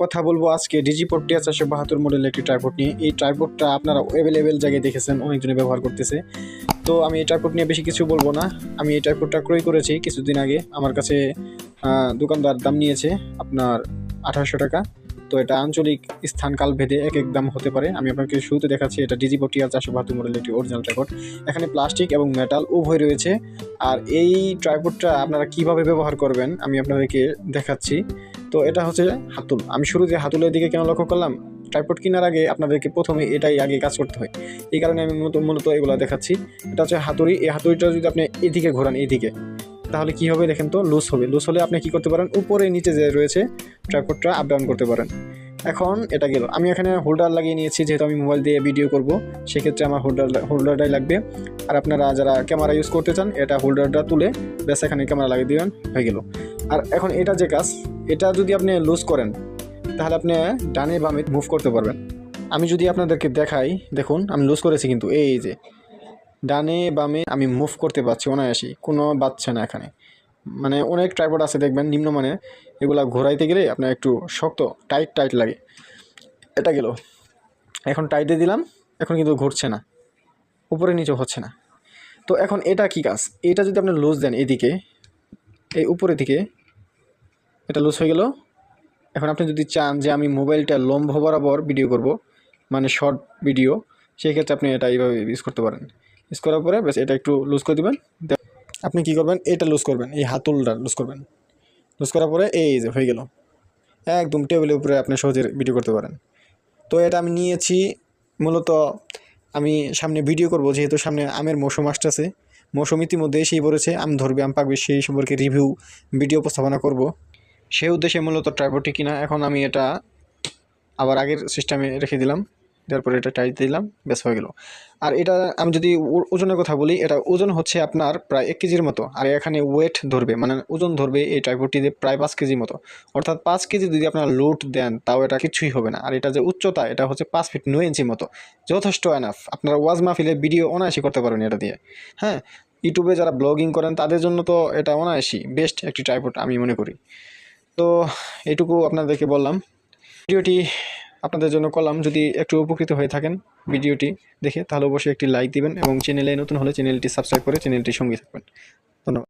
কথা বলবো আজকে ডিজিপোর্টিয়া 472 মডেলের একটি ট্রাইপড নিয়ে। এই ট্রাইপডটা আপনারা অ্যাভেলেবেল জায়গায় দেখেছেন, অনেকজনে ব্যবহার করতেছে। তো আমি এই ট্রাইপড নিয়ে বেশি কিছু বলবো না। আমি এই ট্রাইপডটা ক্রয় করেছি কিছুদিন আগে। আমার কাছে দোকানদার দাম নিয়েছে আপনার 1800 টাকা। তো এটা আঞ্চলিক স্থান কাল ভেদে এক এক দাম হতে পারে। আমি আপনাকে শুরুতে দেখাচ্ছি, এটা ডিজিপোর্টিয়া 472 মডেলের একটি অরিজিনাল ট্রাইপড। এখানে প্লাস্টিক এবং মেটাল উভয় রয়েছে। আর এই ট্রাইপডটা আপনারা কিভাবে ব্যবহার করবেন আমি আপনাদেরকে দেখাচ্ছি। তো এটা হচ্ছে হাতুল। আমি শুরুতে হাতুলের দিকে কেন লক্ষ্য করলাম, ট্রাইপড কেনার আগে আপনাদেরকে প্রথমে এটাই আগে কাজ করতে হয়। এই কারণে আমি মূলত এগুলো দেখাচ্ছি। এটা হচ্ছে হাতুড়ি। এই হাতুড়িটা যদি আপনি এদিকে ঘোরান, এইদিকে, তাহলে কি হবে দেখেন তো, লুজ হবে। লুজ হলে আপনি কি করতে পারেন, উপরে নিচে যে রয়েছে ট্রাইপডটা আপ ডাউন করতে পারেন। এখন এটা গেল। আমি এখানে হোল্ডার লাগিয়ে নিয়েছি, যেহেতু আমি মোবাইল দিয়ে ভিডিও করব, সেক্ষেত্রে আমার হোল্ডারটাই লাগবে। আর আপনারা যারা ক্যামেরা ইউজ করতে চান, এটা হোল্ডারটা তুলে ব্যাস এখানে ক্যামেরা লাগিয়ে দিবেন, হয়ে গেল। আর এখন এটা যে কাজ, এটা যদি আপনি লুজ করেন তাহলে আপনি ডানে বামে মুভ করতে পারবেন। আমি যদি আপনাদেরকে দেখাই, দেখুন আমি লুজ করেছি কিন্তু এই যে ডানে বামে আমি মুভ করতে পারছি অনায়াসি, কোনো বাচ্চা না এখানে। মানে অনেক ট্রাইপড আছে দেখবেন নিম্নমানের, এগুলা ঘোরাইতে গেলে আপনার একটু শক্ত টাইট লাগে। এটা গেল। এখন টাইটে দিলাম, এখন কিন্তু ঘুরছে না, উপরে নিচে হচ্ছে না। তো এখন এটা কি কাজ, এটা যদি আপনি লুজ দেন এদিকে, এই উপরের দিকে এটা লুজ হয়ে গেল। এখন আপনি যদি চান যে আমি মোবাইলটা লম্ব বরাবর ভিডিও করব, মানে শর্ট ভিডিও, সেই ক্ষেত্রে আপনি এটা এইভাবে ইউজ করতে পারেন। ইউজ করার পরে ব্যাস এটা একটু লুজ করে দেবেন। আপনি কি করবেন, এটা লুজ করবেন, এই হাতলটা লুজ করবেন। লুজ করার পরে এই যে হয়ে গেল, একদম টেবিলের উপরে আপনি সহজে ভিডিও করতে পারেন। তো এটা আমি নিয়েছি মূলত, আমি সামনে ভিডিও করব, যেহেতু সামনে আমের মৌসুম আসতেছে। মৌসুম ইতিমধ্যে এসেই পড়েছে, আম ধরবে, আম পাকবে, সেই সম্পর্কে রিভিউ ভিডিও উপস্থাপনা করব। সেই উদ্দেশ্যে মূলত ট্রাইপডটি কিনা। এখন আমি এটা আবার আগের সিস্টেমে রেখে দিলাম, তারপরে এটা টাইট দিলাম, ব্যাস হয়ে গেল। আর এটা আমি যদি ওজনের কথা বলি, এটা ওজন হচ্ছে আপনার প্রায় 1 কেজির মতো। আর এখানে ওয়েট ধরবে, মানে ওজন ধরবে এই ট্রাইপডটিতে প্রায় 5 কেজির মতো। অর্থাৎ 5 কেজি যদি আপনার লোড দেন তাও এটা কিছুই হবে না। আর এটা যে উচ্চতা, এটা হচ্ছে 5 ফিট 9 ইঞ্চির মতো, যথেষ্ট এনাফ। আপনারা ওয়াজ মাহফিলে ভিডিও অনায়াসি করতে পারেন এটা দিয়ে। হ্যাঁ, ইউটিউবে যারা ব্লগিং করেন তাদের জন্য তো এটা অনায়াসি বেস্ট একটি ট্রাইপড আমি মনে করি। তো এইটুকু আপনাদেরকে বললাম, ভিডিওটি আপনাদের জন্য করলাম। যদি একটু উপকৃত হয়ে থাকেন ভিডিওটি দেখে, তাহলে অবশ্যই একটি লাইক দিবেন এবং চ্যানেলে নতুন হলে চ্যানেলটি সাবস্ক্রাইব করে চ্যানেলটির সঙ্গে থাকবেন।